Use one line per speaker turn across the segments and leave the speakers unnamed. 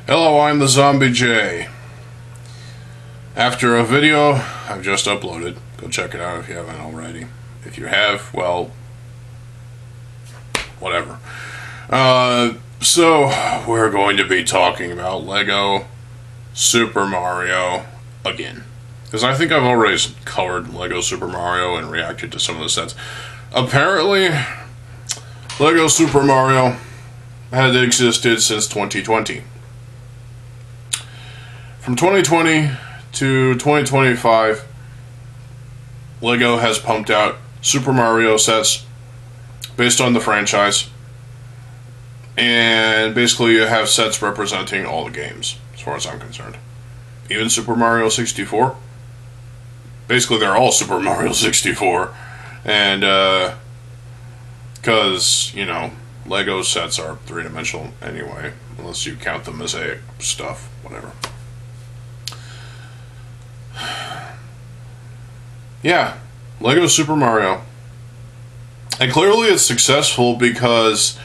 Hello, I'm TheZOMBIEJ. After a video I've just uploaded, go check it out if you haven't already. If you have, well, whatever. So, we're going to be talking about LEGO Super Mario again. Because I think I've already covered LEGO Super Mario and reacted to some of the sets. Apparently, LEGO Super Mario had existed since 2020. From 2020 to 2025, LEGO has pumped out Super Mario sets based on the franchise. And basically you have sets representing all the games, as far as I'm concerned. Even Super Mario 64. Basically they're all Super Mario 64. And, because, you know, LEGO sets are three-dimensional anyway, unless you count the mosaic stuff, whatever. Yeah, LEGO Super Mario. And clearly it's successful because,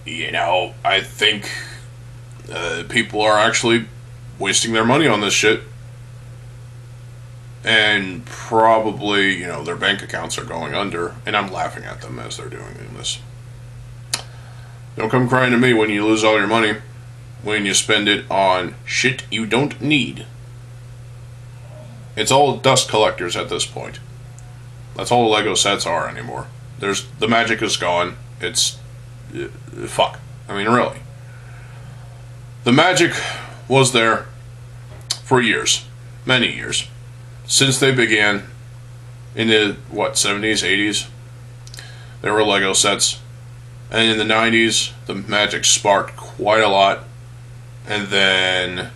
you know, I think people are actually wasting their money on this shit. And probably, you know, their bank accounts are going under. And I'm laughing at them as they're doing this. Don't come crying to me when you lose all your money, when you spend it on shit you don't need. It's all dust collectors at this point. That's all LEGO sets are anymore. The magic is gone. It's fuck. I mean, really. The magic was there for years, many years, since they began in the 70s, 80s. There were LEGO sets, and in the 90s, the magic sparked quite a lot, and then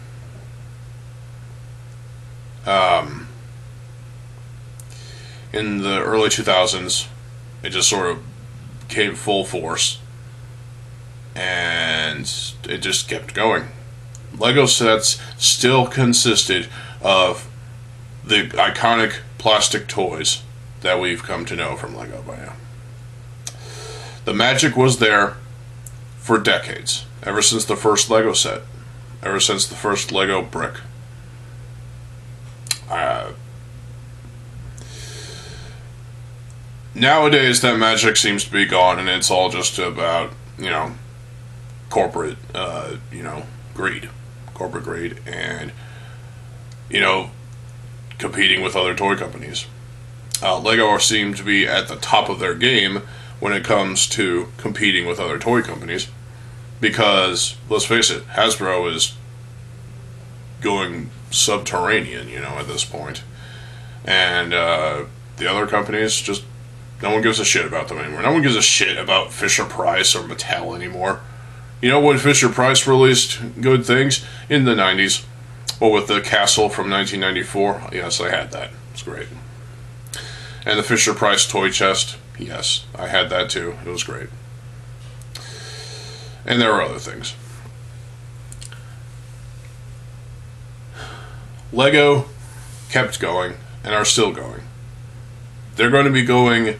in the early 2000s, it just sort of came full force, and it just kept going. LEGO sets still consisted of the iconic plastic toys that we've come to know from LEGO by now. The magic was there for decades, ever since the first LEGO set, ever since the first LEGO brick. Nowadays, that magic seems to be gone, and it's all just about, you know, corporate, greed. Corporate greed, and, you know, competing with other toy companies. LEGO seem to be at the top of their game when it comes to competing with other toy companies, because, let's face it, Hasbro is going subterranean, you know, at this point. And the other companies, just no one gives a shit about them anymore. No one gives a shit about Fisher-Price or Mattel anymore. You know when Fisher-Price released good things? In the 90s. Well, with the castle from 1994. Yes, I had that. It's great. And the Fisher-Price toy chest. Yes, I had that too. It was great. And there were other things. LEGO kept going and are still going. They're going to be going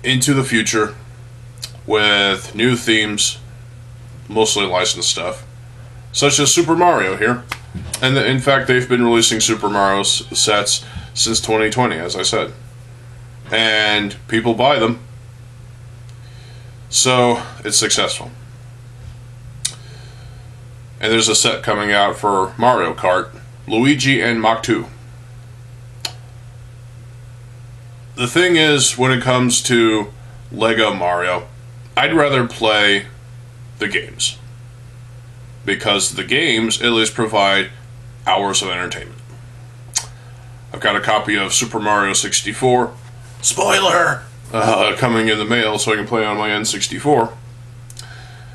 into the future with new themes, mostly licensed stuff, such as Super Mario here. And in fact, they've been releasing Super Mario sets since 2020, as I said. And people buy them. So, it's successful. And there's a set coming out for Mario Kart, Luigi and Mach 2. The thing is, when it comes to LEGO Mario, I'd rather play the games. Because the games at least provide hours of entertainment. I've got a copy of Super Mario 64, spoiler, coming in the mail so I can play on my N64.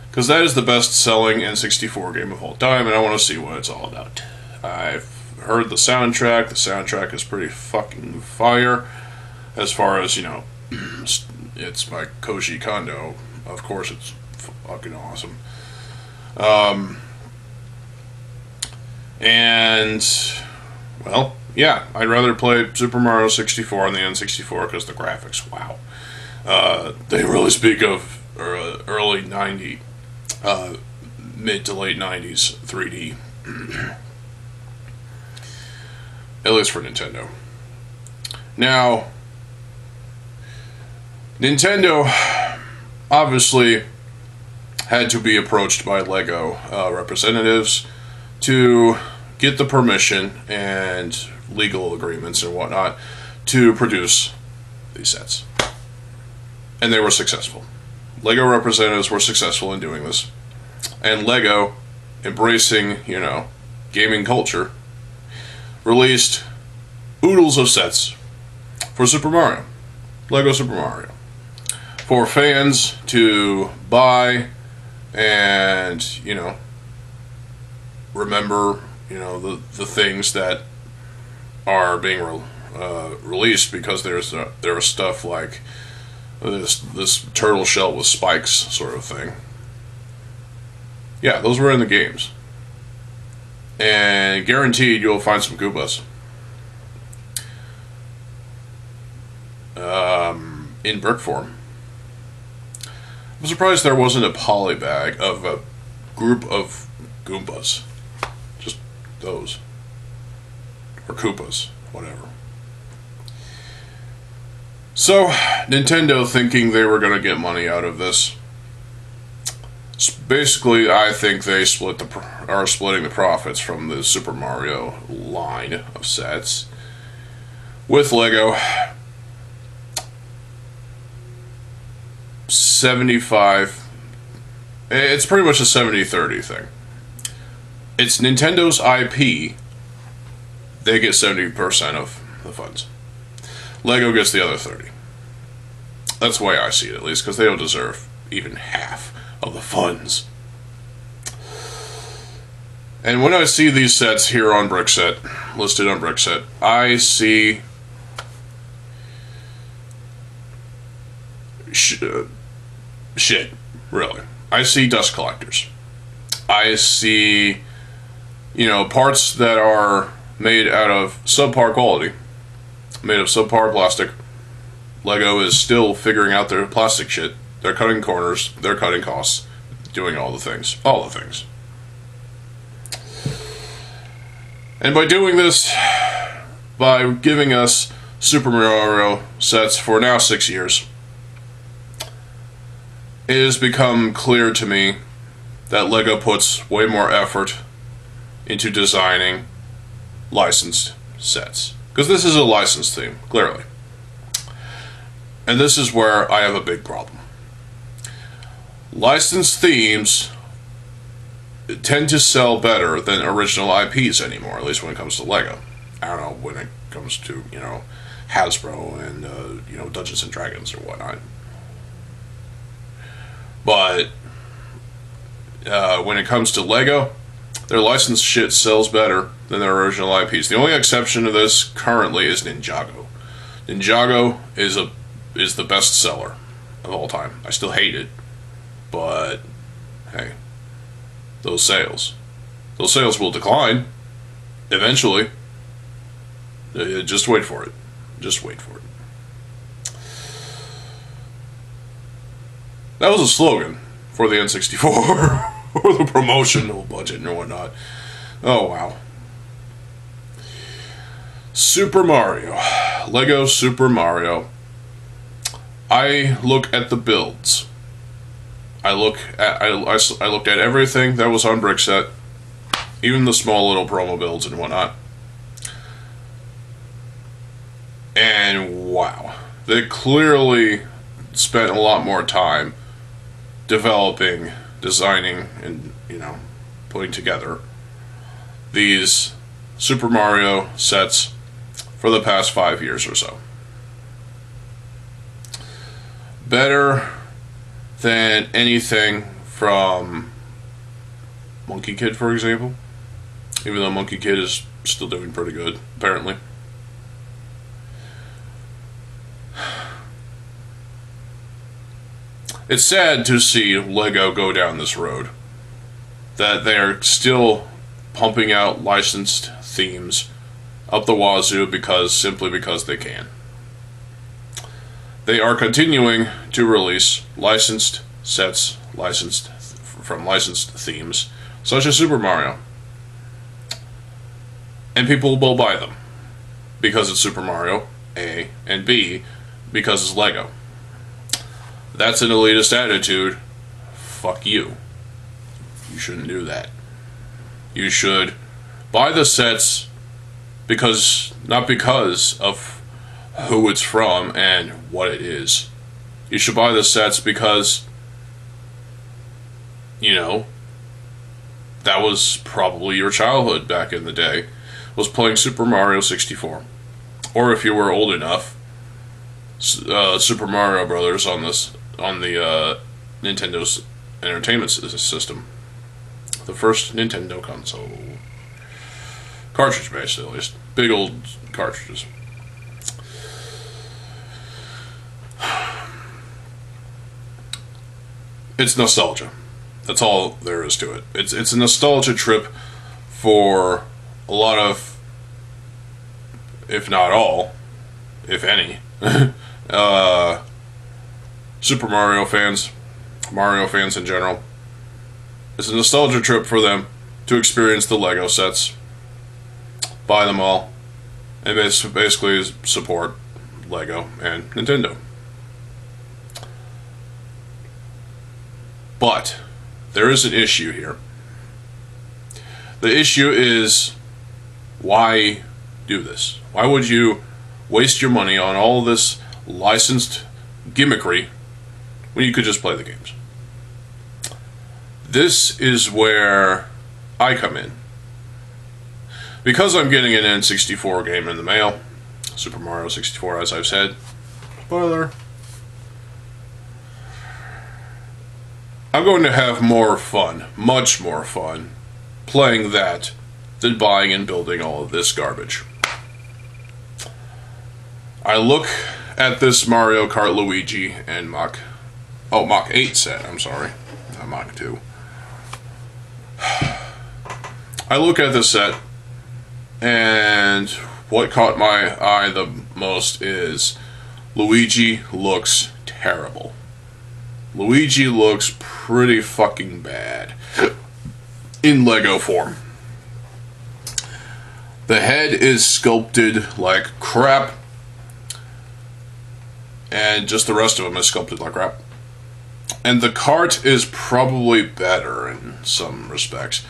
Because that is the best-selling N64 game of all time, and I want to see what it's all about. I've heard the soundtrack. The soundtrack is pretty fucking fire. As far as, you know, it's by Koji Kondo. Of course, it's fucking awesome. And, well, yeah, I'd rather play Super Mario 64 on the N64 because the graphics, wow. They really speak of early 90s mid to late 90s 3D. At least for Nintendo. Now, Nintendo obviously had to be approached by LEGO representatives to get the permission and legal agreements and whatnot to produce these sets. And they were successful. LEGO representatives were successful in doing this. And LEGO, embracing, gaming culture, released oodles of sets for Super Mario. LEGO Super Mario. For fans to buy and, remember, the things that are being released, because there was stuff like this turtle shell with spikes sort of thing. Yeah, those were in the games. And guaranteed you'll find some Goombas. In brick form. I'm surprised there wasn't a polybag of a group of Goombas. Just those. Or Koopas. Whatever. So, Nintendo, thinking they were going to get money out of this. Basically, I think they are splitting the profits from the Super Mario line of sets with LEGO. 75. It's pretty much a 70-30 thing. It's Nintendo's IP. They get 70% of the funds. LEGO gets the other 30. That's the way I see it, at least, because they don't deserve even half of the funds. And when I see these sets here on Brickset, listed on Brickset, I see shit, really. I see dust collectors. I see, parts that are made out of subpar quality, made of subpar plastic. LEGO is still figuring out their plastic shit. They're cutting corners, they're cutting costs, doing all the things. All the things. And by doing this, by giving us Super Mario sets for now 6 years, it has become clear to me that LEGO puts way more effort into designing licensed sets. Because this is a licensed theme, clearly. And this is where I have a big problem. Licensed themes tend to sell better than original IPs anymore, at least when it comes to LEGO. I don't know when it comes to, Hasbro and, Dungeons and Dragons or whatnot. But when it comes to LEGO, their licensed shit sells better than their original IPs. The only exception to this currently is Ninjago. Ninjago is the best seller of all time. I still hate it, but hey, those sales will decline eventually. Just wait for it. Just wait for it. That was a slogan for the N64 or the promotional budget and whatnot. Oh wow. Super Mario, LEGO Super Mario. I look at the builds. I looked at everything that was on Brickset, even the small little promo builds and whatnot. And wow, they clearly spent a lot more time developing, designing, and putting together these Super Mario sets for the past 5 years or so. Better than anything from Monkey Kid, for example. Even though Monkey Kid is still doing pretty good, apparently. It's sad to see LEGO go down this road. That they are still pumping out licensed themes up the wazoo simply because they can. They are continuing to release licensed sets, licensed from licensed themes, such as Super Mario. And people will buy them because it's Super Mario, A, and B, because it's Lego. That's an elitist attitude. Fuck you. You shouldn't do that. You should buy the sets not because of who it's from and what it is. You should buy the sets because, you know, that was probably your childhood back in the day, was playing Super Mario 64. Or if you were old enough, Super Mario Brothers on the Nintendo's Entertainment System. The first Nintendo console. Cartridge based, at least. Big old cartridges. It's nostalgia. That's all there is to it. It's a nostalgia trip for a lot of, if not all, if any, Super Mario fans in general. It's a nostalgia trip for them to experience the Lego sets, buy them all, and basically support Lego and Nintendo. But there is an issue here. The issue is, why do this? Why would you waste your money on all this licensed gimmickry when you could just play the games? This is where I come in. Because I'm getting an N64 game in the mail, Super Mario 64, as I've said. Spoiler. I'm going to have more fun, much more fun, playing that than buying and building all of this garbage. I look at this Mario Kart Luigi and Mach 8 set, I'm sorry, not Mach 2. I look at this set, and what caught my eye the most is Luigi looks terrible. Luigi looks pretty fucking bad in Lego form. The head is sculpted like crap, and just the rest of him is sculpted like crap. And the cart is probably better in some respects.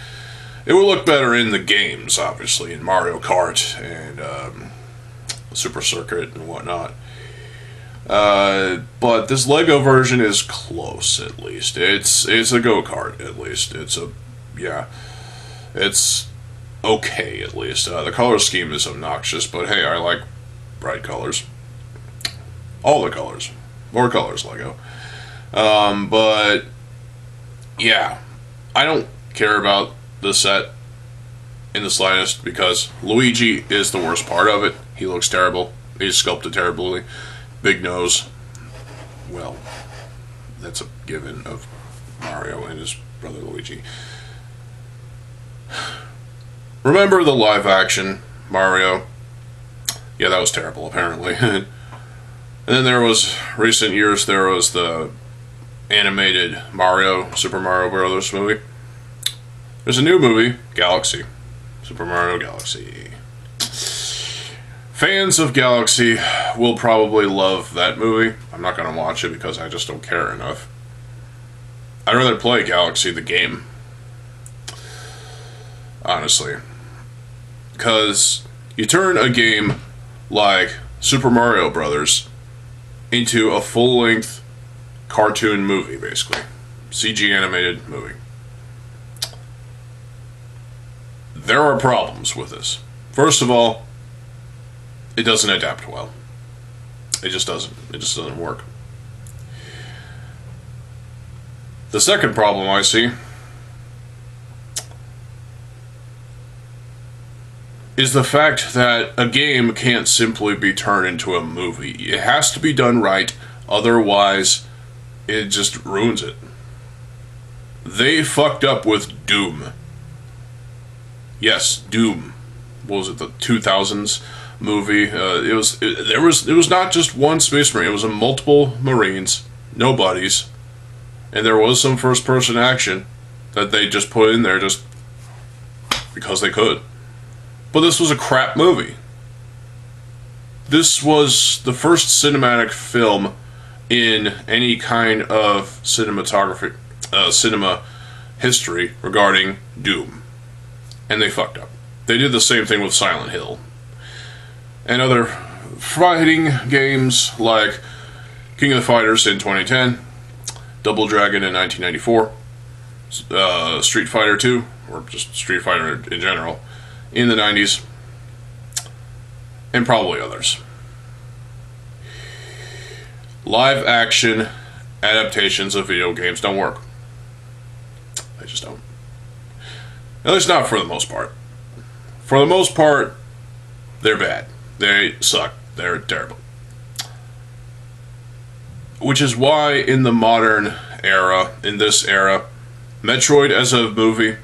It will look better in the games, obviously, in Mario Kart and Super Circuit and whatnot. But this Lego version is close, at least. It's a go-kart, at least. It's okay, at least. The color scheme is obnoxious, but hey, I like bright colors. All the colors. More colors, Lego. But yeah, I don't care about the set in the slightest because Luigi is the worst part of it. He looks terrible. He's sculpted terribly. Big nose. Well, that's a given of Mario and his brother Luigi. Remember the live action Mario? Yeah, that was terrible, apparently. And then there was, recent years, there was the animated Mario, Super Mario Brothers movie. There's a new movie, Galaxy. Super Mario Galaxy. Fans of Galaxy will probably love that movie. I'm not going to watch it because I just don't care enough. I'd rather play Galaxy the game. Honestly. Because you turn a game like Super Mario Brothers into a full-length cartoon movie, basically. CG animated movie. There are problems with this. First of all, it doesn't adapt well. It just doesn't. It just doesn't work. The second problem I see is the fact that a game can't simply be turned into a movie. It has to be done right, otherwise it just ruins it. They fucked up with Doom. Yes, Doom. What was it, the 2000s movie? It was not just one Space Marine. It was a multiple Marines, no buddies, and there was some first-person action. that they just put in there just because they could. But this was a crap movie. This was the first cinematic film in any kind of cinematography, cinema history regarding Doom. And they fucked up. They did the same thing with Silent Hill. And other fighting games like King of the Fighters in 2010, Double Dragon in 1994, Street Fighter 2, or just Street Fighter in general, in the 90s, and probably others. Live action adaptations of video games don't work. They just don't. At least not for the most part. For the most part, they're bad. They suck. They're terrible. Which is why in the modern era, in this era, Metroid as a movie,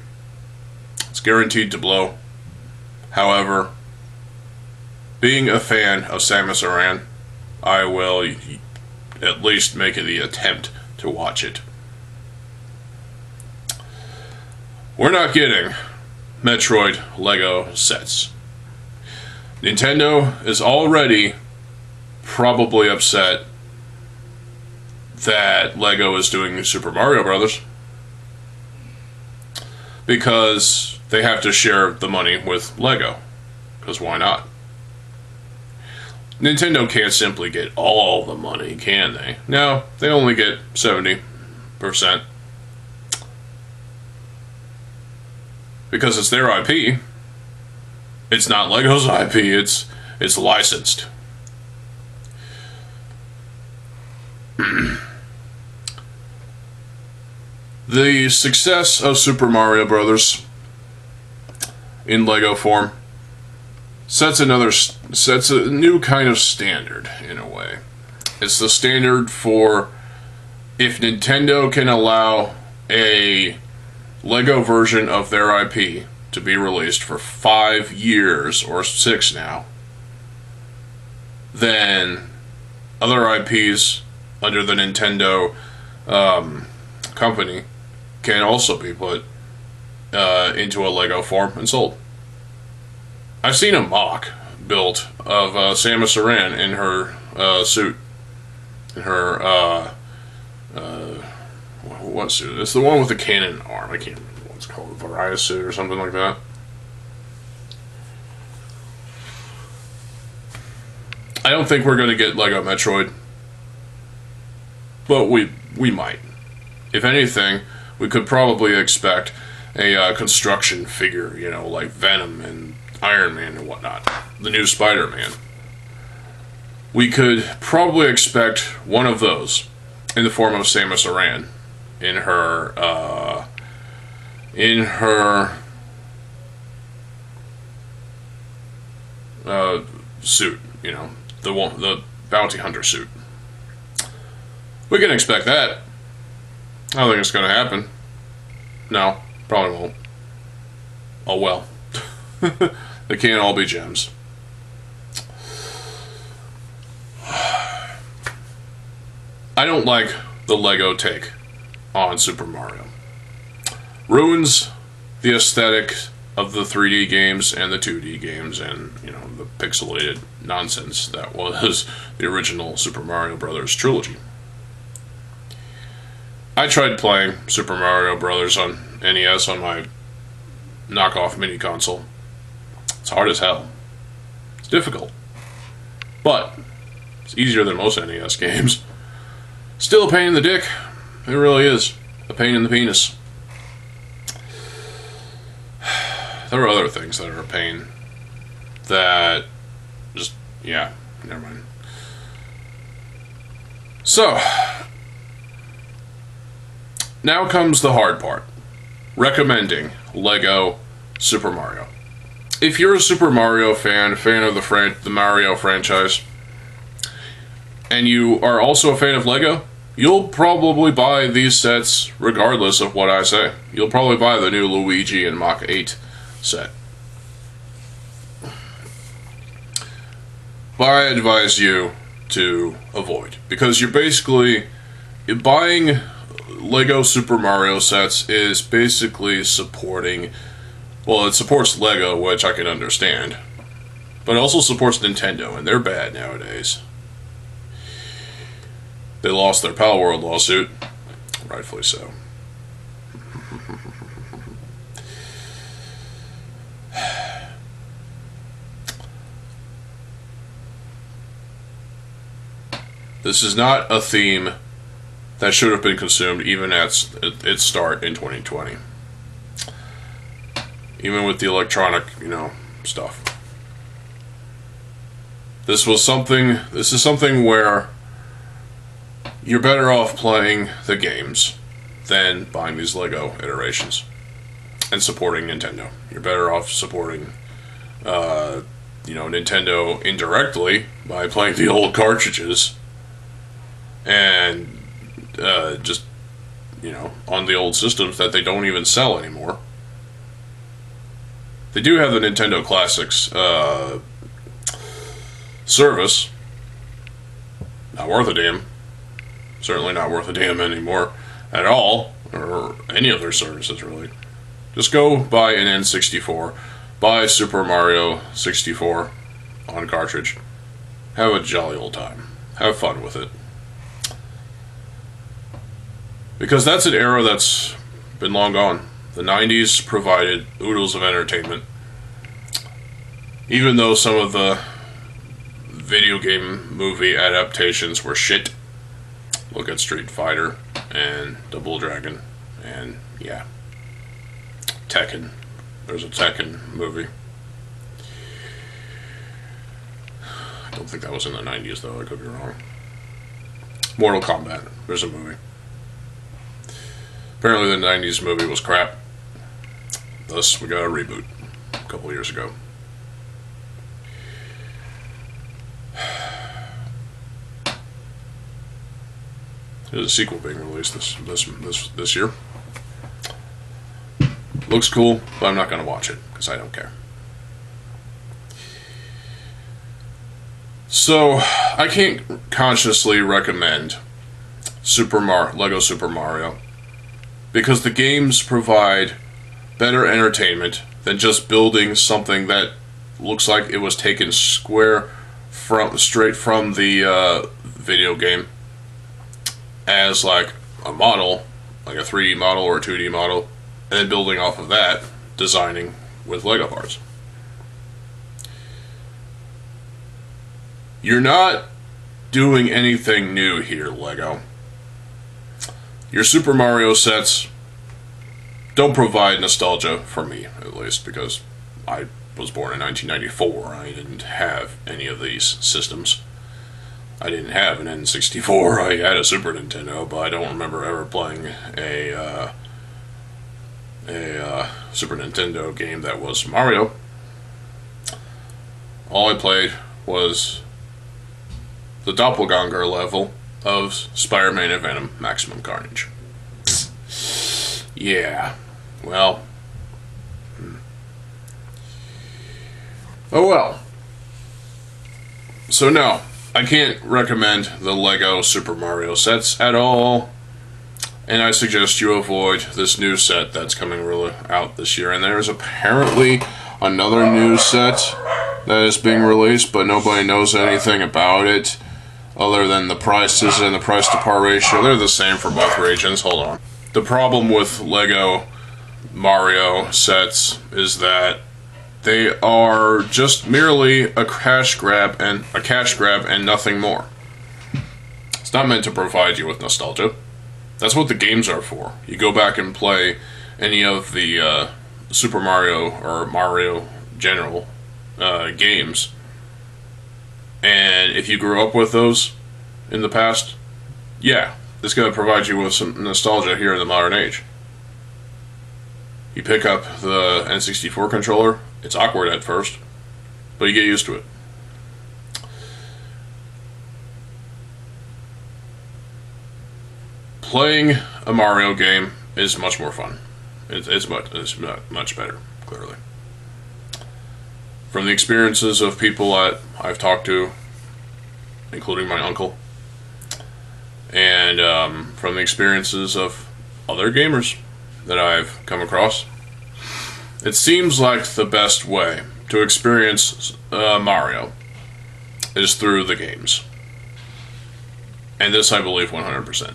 it's guaranteed to blow. However, being a fan of Samus Aran, I will at least make the attempt to watch it. We're not getting Metroid Lego sets. Nintendo is already probably upset that Lego is doing Super Mario Brothers because they have to share the money with Lego. Because why not? Nintendo can't simply get all the money, can they? No, they only get 70%. Because it's their IP. It's not Lego's IP, it's licensed. The success of Super Mario Brothers in Lego form sets a new kind of standard in a way. It's the standard for if Nintendo can allow a Lego version of their IP to be released for 5 years or 6 now, then other IPs under the Nintendo company can also be put into a Lego form and sold. I've seen a mock built of Samus Aran in her suit. In her, what suit? It's the one with the cannon arm. I can't remember what it's called. A Variety suit or something like that. I don't think we're going to get Lego Metroid. But we might. If anything, we could probably expect a construction figure, you know, like Venom and Iron Man and whatnot. The new Spider-Man. We could probably expect one of those in the form of Samus Aran in her suit, you know, the bounty hunter suit. We can expect that. I don't think it's going to happen. No, probably won't. Oh well. They can't all be gems. I don't like the Lego take on Super Mario. Ruins the aesthetic of the 3D games and the 2D games and, you know, the pixelated nonsense that was the original Super Mario Brothers trilogy. I tried playing Super Mario Brothers on NES on my knockoff mini console. It's hard as hell. It's difficult. But it's easier than most NES games. Still a pain in the dick. It really is. A pain in the penis. There are other things that are a pain that just, yeah, never mind. So, now comes the hard part. Recommending Lego Super Mario. If you're a Super Mario fan of the Mario franchise, and you are also a fan of Lego, you'll probably buy these sets regardless of what I say. You'll probably buy the new Luigi and Mach 8 set. But I advise you to avoid, because you're buying Lego Super Mario sets is basically supporting, well, it supports Lego, which I can understand, but it also supports Nintendo, and they're bad nowadays. They lost their Pal World lawsuit, rightfully so. This is not a theme that should have been consumed even at its start in 2020. Even with the electronic, stuff. This is something where you're better off playing the games than buying these Lego iterations and supporting Nintendo. You're better off supporting, Nintendo indirectly by playing the old cartridges and just on the old systems that they don't even sell anymore. They do have the Nintendo Classics service. Not worth a damn. Certainly not worth a damn anymore at all, or any of their services really. Just go buy an N64, buy Super Mario 64 on cartridge. Have a jolly old time. Have fun with it. Because that's an era that's been long gone. The 90s provided oodles of entertainment. Even though some of the video game movie adaptations were shit. Look at Street Fighter and Double Dragon and, Tekken. There's a Tekken movie. I don't think that was in the 90s, though. I could be wrong. Mortal Kombat. There's a movie. Apparently the 90s movie was crap. Thus, we got a reboot a couple years ago. There's a sequel being released this year. Looks cool, but I'm not going to watch it because I don't care. So, I can't consciously recommend Lego Super Mario because the games provide better entertainment than just building something that looks like it was taken straight from the video game as like a model, like a 3D model or a 2D model, and then building off of that, designing with Lego parts. You're not doing anything new here, Lego. Your Super Mario sets don't provide nostalgia for me, at least, because I was born in 1994. I didn't have any of these systems. I didn't have an N64. I had a Super Nintendo, but I don't remember ever playing a Super Nintendo game that was Mario. All I played was the doppelganger level of Spider-Man and Venom Maximum Carnage. Yeah, well. Oh well. So no, I can't recommend the Lego Super Mario sets at all. And I suggest you avoid this new set that's coming out this year. And there's apparently another new set that is being released, but nobody knows anything about it other than the prices and the price to par ratio. They're the same for both regions. Hold on. The problem with Lego Mario sets is that they are just merely a cash grab and nothing more. It's not meant to provide you with nostalgia. That's what the games are for. You go back and play any of the Super Mario or Mario General games, and if you grew up with those in the past, yeah, it's going to provide you with some nostalgia here in the modern age. You pick up the N64 controller, it's awkward at first, but you get used to it. Playing a Mario game is much more fun. It's much better, clearly. From the experiences of people that I've talked to, including my uncle, and from the experiences of other gamers that I've come across, it seems like the best way to experience Mario is through the games. And this I believe 100%.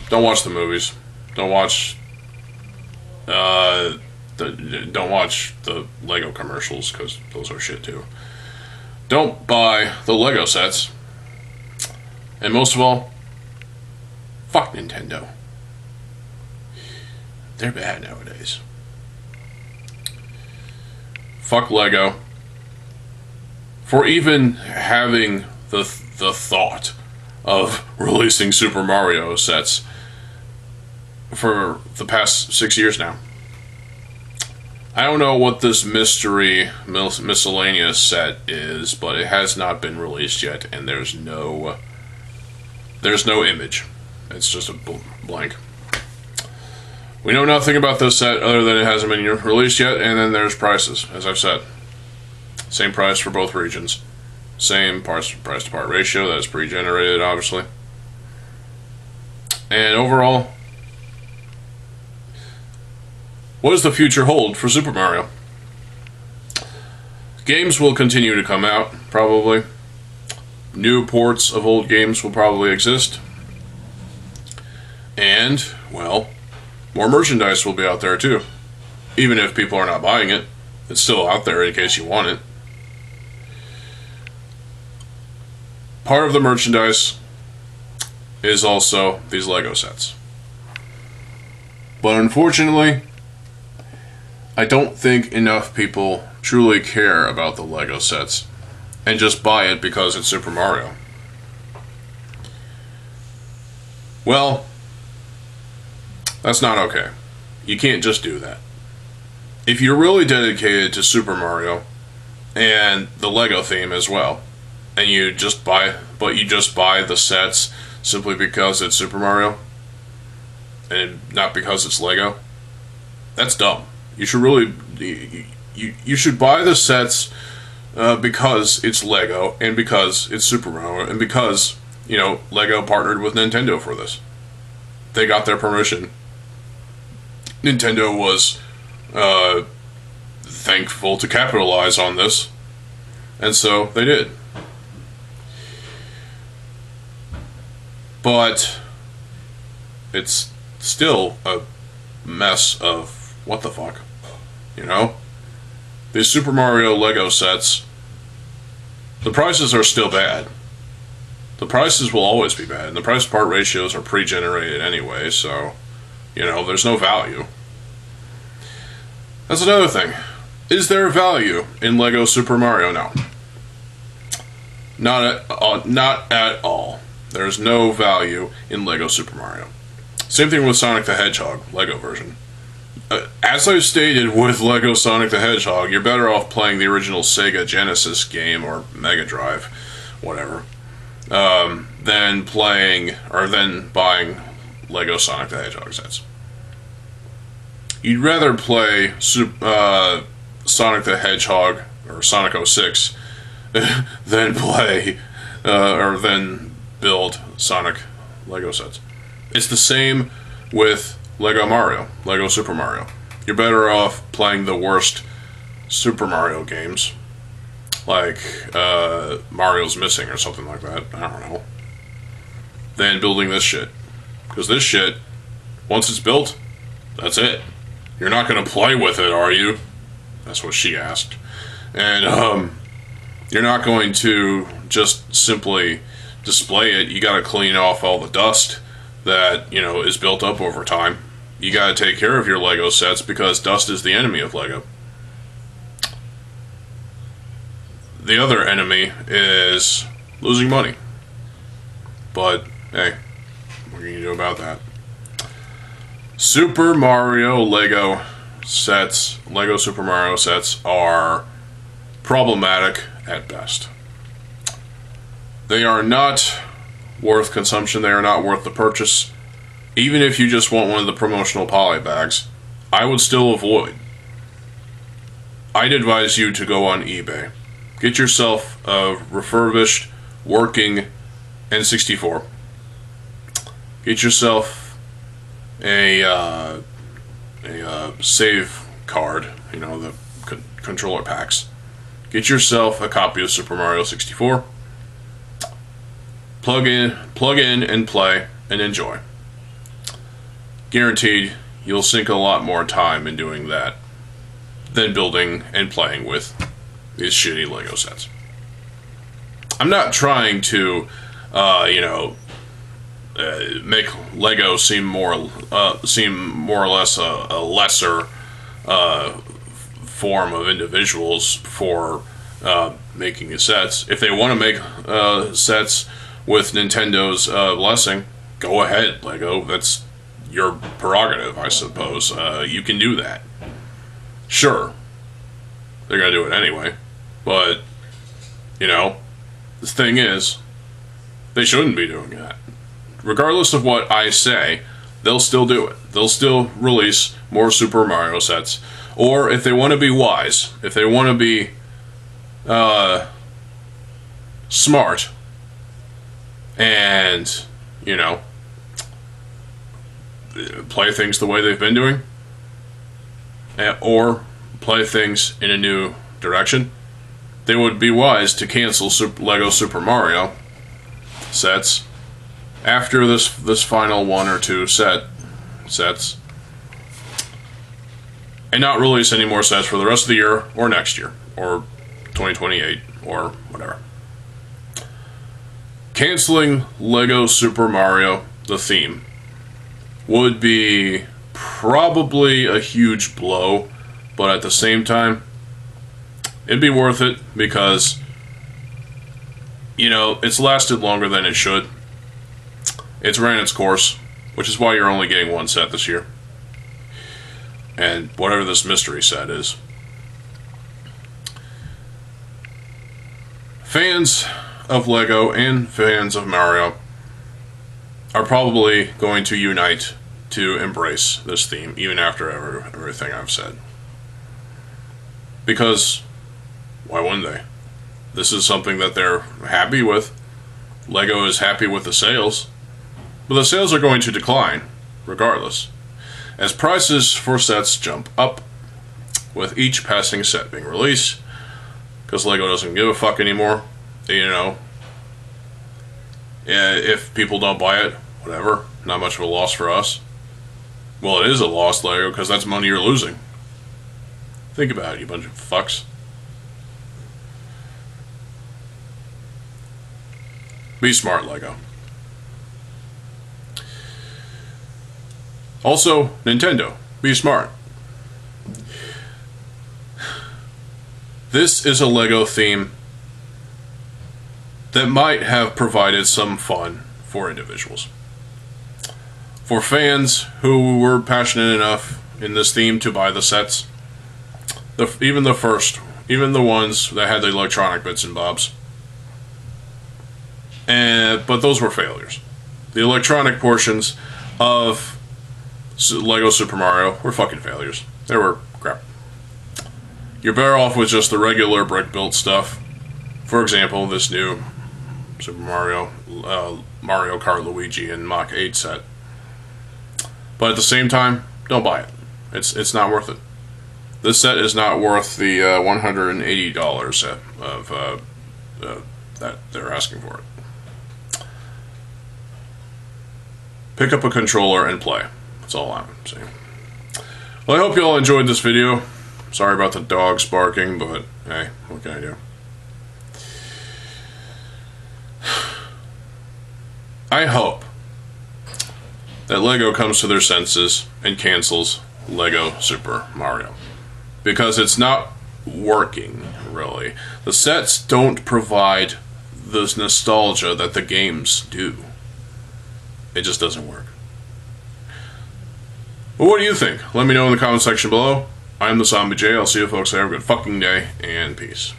Don't watch the movies. Don't watch don't watch the Lego commercials, because those are shit too. Don't buy the Lego sets. And most of all, fuck Nintendo. They're bad nowadays. Fuck Lego for even having the thought of releasing Super Mario sets for the past 6 years now. I don't know what this mystery miscellaneous set is, but it has not been released yet, and there's no image. It's just a blank. We know nothing about this set other than it hasn't been released yet, and then there's prices, as I've said. Same price for both regions. Same price to part ratio, that's pre-generated, obviously. And overall, what does the future hold for Super Mario? Games will continue to come out, probably. New ports of old games will probably exist. And, well, more merchandise will be out there too. Even if people are not buying it, it's still out there in case you want it. Part of the merchandise is also these Lego sets. But unfortunately, I don't think enough people truly care about the Lego sets and just buy it because it's Super Mario. Well, that's not okay. You can't just do that. If you're really dedicated to Super Mario and the Lego theme as well, and you just buy the sets simply because it's Super Mario and not because it's Lego, that's dumb. You should really you should buy the sets because it's Lego and because it's Super Mario and because, you know, Lego partnered with Nintendo for this. They got their permission. Nintendo was thankful to capitalize on this, and so they did. But it's still a mess of what the fuck, you know? These Super Mario Lego sets, the prices are still bad. The prices will always be bad, and the price part ratios are pre-generated anyway, so, you know, there's no value. That's another thing. Is there value in Lego Super Mario? No. Not at all. There's no value in Lego Super Mario. Same thing with Sonic the Hedgehog, Lego version. As I've stated with Lego Sonic the Hedgehog, you're better off playing the original Sega Genesis game or Mega Drive, whatever, than buying Lego Sonic the Hedgehog sets. You'd rather play Sonic the Hedgehog or Sonic 06 than play than build Sonic Lego sets. It's the same with Lego Mario, Lego Super Mario. You're better off playing the worst Super Mario games, like Mario's Missing or something like that, I don't know, than building this shit. Because this shit, once it's built, that's it. You're not going to play with it, are you? That's what she asked. And you're not going to just simply display it. You got to clean off all the dust that, you know, is built up over time. You got to take care of your Lego sets because dust is the enemy of Lego. The other enemy is losing money. But, hey, what can you do about that? Super Mario Lego sets, Lego Super Mario sets are problematic at best. They are not worth consumption. They are not worth the purchase. Even if you just want one of the promotional poly bags, I would still avoid. I'd advise you to go on eBay. Get yourself a refurbished, working N64. Get yourself a save card, you know, the controller packs. Get yourself a copy of Super Mario 64. Plug in and play and enjoy. Guaranteed you'll sink a lot more time in doing that than building and playing with these shitty Lego sets. I'm not trying to, make Lego seem more or less a lesser form of individuals for making the sets. If they want to make sets with Nintendo's blessing, go ahead, Lego. That's your prerogative, I suppose. You can do that. Sure, they're gonna do it anyway, but the thing is, they shouldn't be doing that. Regardless of what I say, they'll still do it. They'll still release more Super Mario sets. Or if they want to be wise, if they want to be smart, and, play things the way they've been doing, or play things in a new direction, they would be wise to cancel Lego Super Mario sets after this final one or two sets, and not release any more sets for the rest of the year or next year or 2028 or whatever. Canceling Lego Super Mario, the theme, would be probably a huge blow, but at the same time, it'd be worth it because, it's lasted longer than it should. It's ran its course, which is why you're only getting one set this year. And whatever this mystery set is. Fans of Lego and fans of Mario are probably going to unite to embrace this theme, even after everything I've said. Because, why wouldn't they? This is something that they're happy with. Lego is happy with the sales. But the sales are going to decline, regardless, as prices for sets jump up with each passing set being released, because Lego doesn't give a fuck anymore. If people don't buy it, whatever, not much of a loss for us. Well, it is a loss, Lego, because that's money you're losing. Think about it, you bunch of fucks. Be smart, Lego. Also, Nintendo, be smart. This is a Lego theme that might have provided some fun for individuals. For fans who were passionate enough in this theme to buy the sets, even the ones that had the electronic bits and bobs, but those were failures. The electronic portions of Lego Super Mario were fucking failures. They were crap. You're better off with just the regular brick-built stuff. For example, this new Super Mario, Mario Kart Luigi and Mach 8 set. But at the same time, don't buy it. It's not worth it. This set is not worth the $180 that they're asking for it. Pick up a controller and play. That's all I'm saying. Well, I hope you all enjoyed this video. Sorry about the dogs barking, but hey, what can I do? I hope that Lego comes to their senses and cancels Lego Super Mario. Because it's not working, really. The sets don't provide this nostalgia that the games do. It just doesn't work. Well, what do you think? Let me know in the comment section below. I'm TheZOMBIEJ. I'll see you folks. Have a good fucking day, and peace.